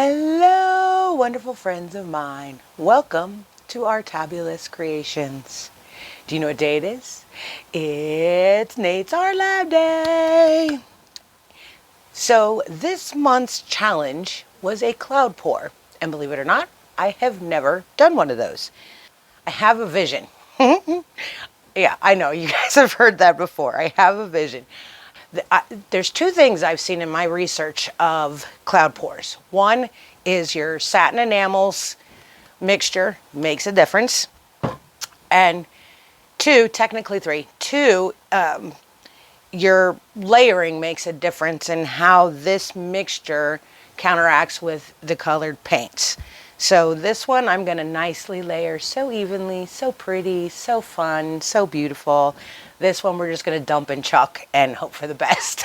Hello, wonderful friends of mine. Welcome to Artabulous Creations. Do you know what day it is? It's Nate's Art Lab Day. So this month's challenge was a cloud pour. And believe it or not, I have never done one of those. I have a vision. Yeah, I know, you guys have heard that before. I have a vision. There's two things I've seen in my research of cloud pours. One is your satin enamels mixture makes a difference. And two, technically three, your layering makes a difference in how this mixture counteracts with the colored paints. So this one I'm going to nicely layer so evenly, so pretty, so fun, so beautiful. This one we're just going to dump and chuck and hope for the best.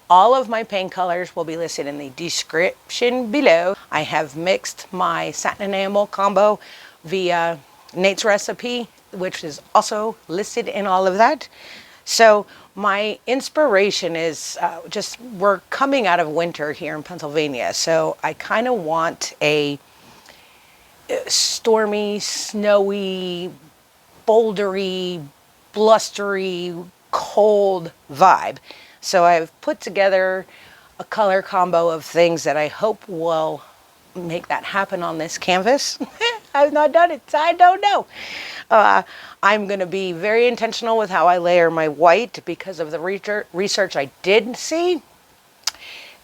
All of my paint colors will be listed in the description below. I have mixed my satin enamel combo via Nate's recipe, which is also listed in all of that. So my inspiration is we're coming out of winter here in Pennsylvania. So I kind of want a stormy, snowy, bouldery, blustery, cold vibe. So I've put together a color combo of things that I hope will make that happen on this canvas. I've not done it, so I don't know. I'm going to be very intentional with how I layer my white because of the research I did see.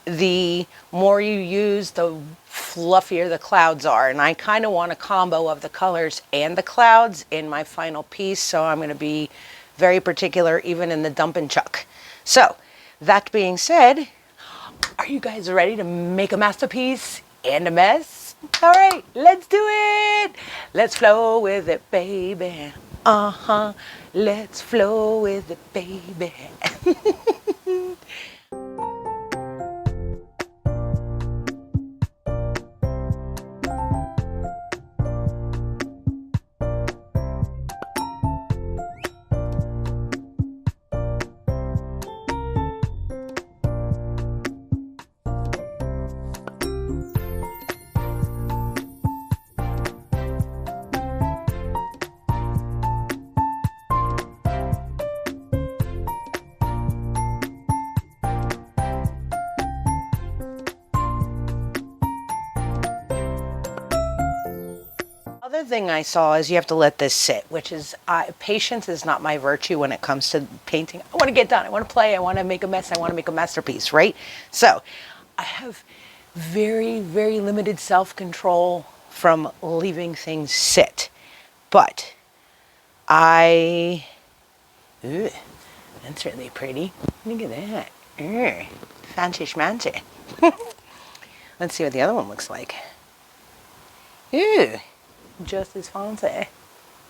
The more you use, the fluffier the clouds are. And I kind of want a combo of the colors and the clouds in my final piece. So I'm going to be very particular even in the dump and chuck. So that being said, are you guys ready to make a masterpiece and a mess? All right, let's do it. Let's flow with it, baby. Let's flow with it, baby. Other thing I saw is you have to let this sit, which is patience is not my virtue when it comes to painting. I want to get done. I want to play. I want to make a mess. I want to make a masterpiece, right? So I have very, very limited self-control from leaving things sit. But that's really pretty. Look at that. Fancy schmancy. Let's see what the other one looks like. Ooh. Just as fancy.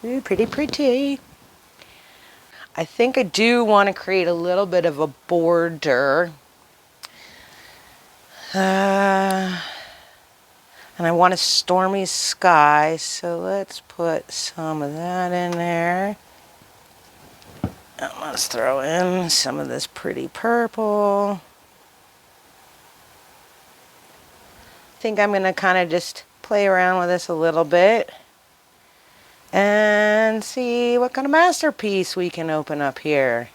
Ooh, pretty, pretty. I think I do want to create a little bit of a border. And I want a stormy sky, so let's put some of that in there. And let's throw in some of this pretty purple. I think I'm going to kind of just play around with this a little bit and see what kind of masterpiece we can open up here.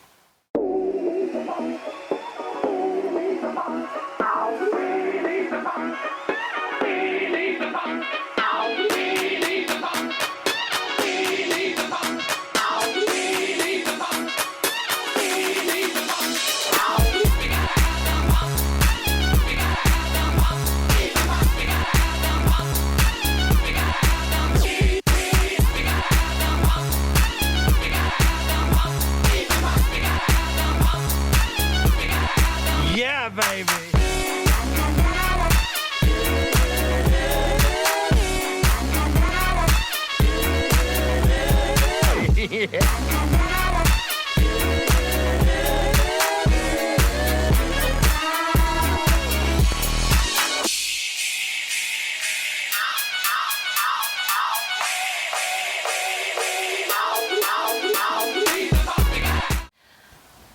Baby. Yeah.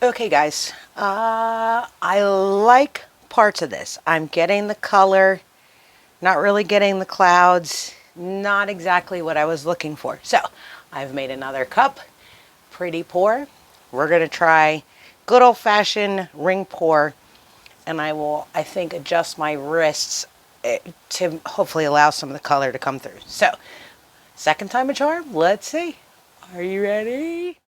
Okay guys, I like parts of this. I'm getting the color Not really getting the clouds. Not exactly what I was looking for. So I've made another cup. Pretty pour. We're going to try good old-fashioned ring pour. And I will, I think, adjust my wrists to hopefully allow some of the color to come through. So, second time a charm. Let's see. Are you ready?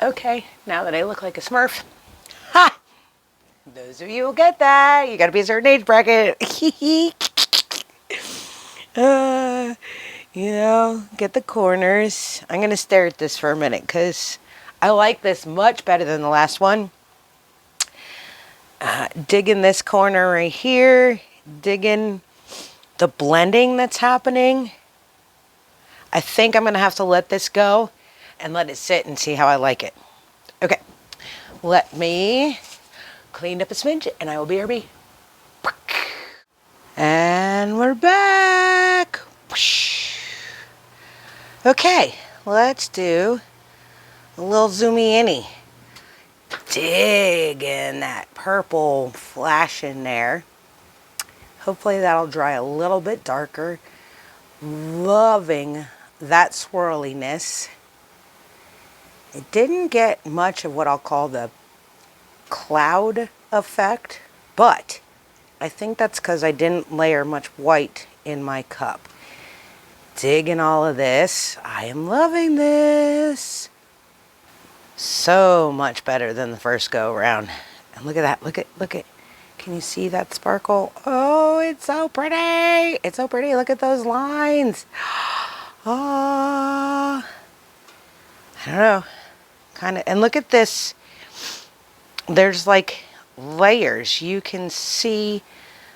Okay, now that I look like a Smurf, ha! Those of you will get that. You gotta be a certain age bracket. Get the corners. I'm gonna stare at this for a minute because I like this much better than the last one. Digging this corner right here, digging the blending that's happening. I think I'm gonna have to let this go and let it sit and see how I like it. Okay, let me clean up a smidge and I will be RB. And we're back. Okay, let's do a little zoomy inny. Dig in that purple flash in there. Hopefully that'll dry a little bit darker. Loving that swirliness. It didn't get much of what I'll call the cloud effect, but I think that's because I didn't layer much white in my cup. Digging all of this. I am loving this. So much better than the first go around. And look at that. Look at. Can you see that sparkle? Oh, it's so pretty. It's so pretty. Look at those lines. Oh, I don't know. Kind of. And look at this. There's like layers. You can see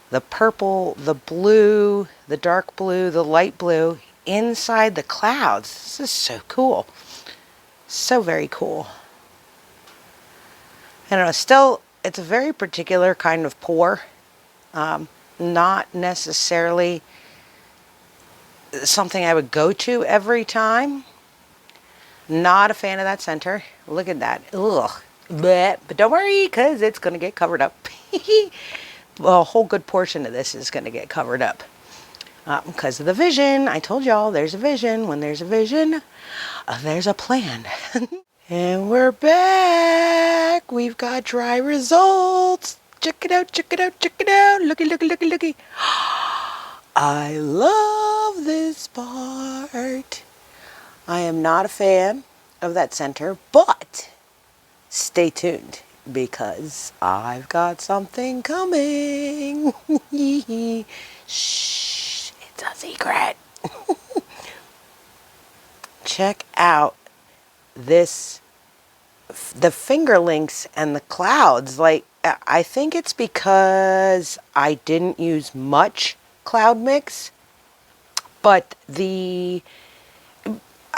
the purple, the blue, the dark blue, the light blue inside the clouds. This is so cool. So very cool. I don't know. Still, it's a very particular kind of pour. Not necessarily something I would go to every time. Not a fan of that center. Look at that. Ugh. But don't worry, because it's going to get covered up. Well, a whole good portion of this is going to get covered up. Because of the vision. I told y'all there's a vision. When there's a vision, there's a plan. And we're back. We've got dry results. Check it out, check it out, check it out. Looky, looky, looky, looky. I love this part. I am not a fan of that center, but stay tuned because I've got something coming. Shh, it's a secret. Check out this, the finger links and the clouds. Like, I think it's because I didn't use much cloud mix, but I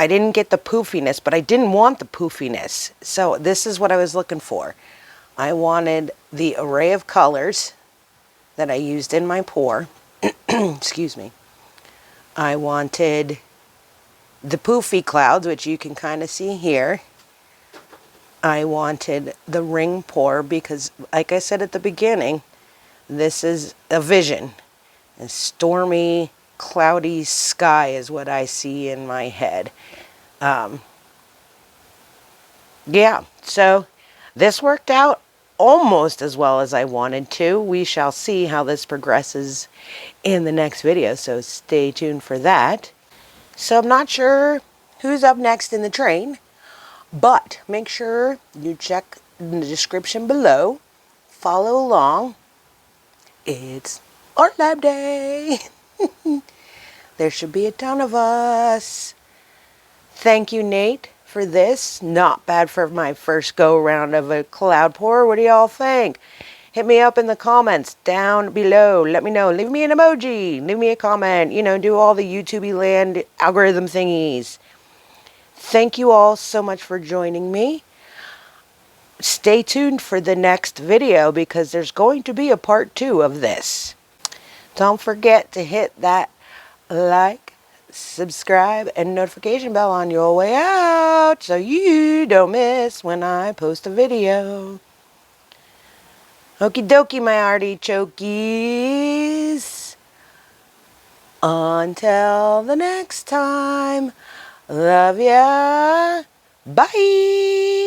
didn't get the poofiness, but I didn't want the poofiness. So this is what I was looking for. I wanted the array of colors that I used in my pour. Excuse me. I wanted the poofy clouds, which you can kind of see here. I wanted the ring pour because, like I said at the beginning, this is a vision. A stormy, cloudy sky is what I see in my head. Yeah, so this worked out almost as well as I wanted to. We shall see how this progresses in the next video, so stay tuned for that. So I'm not sure who's up next in the train, but make sure you check in the description below. Follow along. It's Art Lab Day. There should be a ton of us. Thank you, Nate, for this. Not bad for my first go-round of a cloud pour. What do y'all think? Hit me up in the comments down below. Let me know. Leave me an emoji. Leave me a comment. You know, do all the YouTube land algorithm thingies. Thank you all so much for joining me. Stay tuned for the next video because there's going to be a part 2 of this. Don't forget to hit that like, subscribe, and notification bell on your way out so you don't miss when I post a video. Okie dokie, my artichokes. Until the next time, love ya. Bye.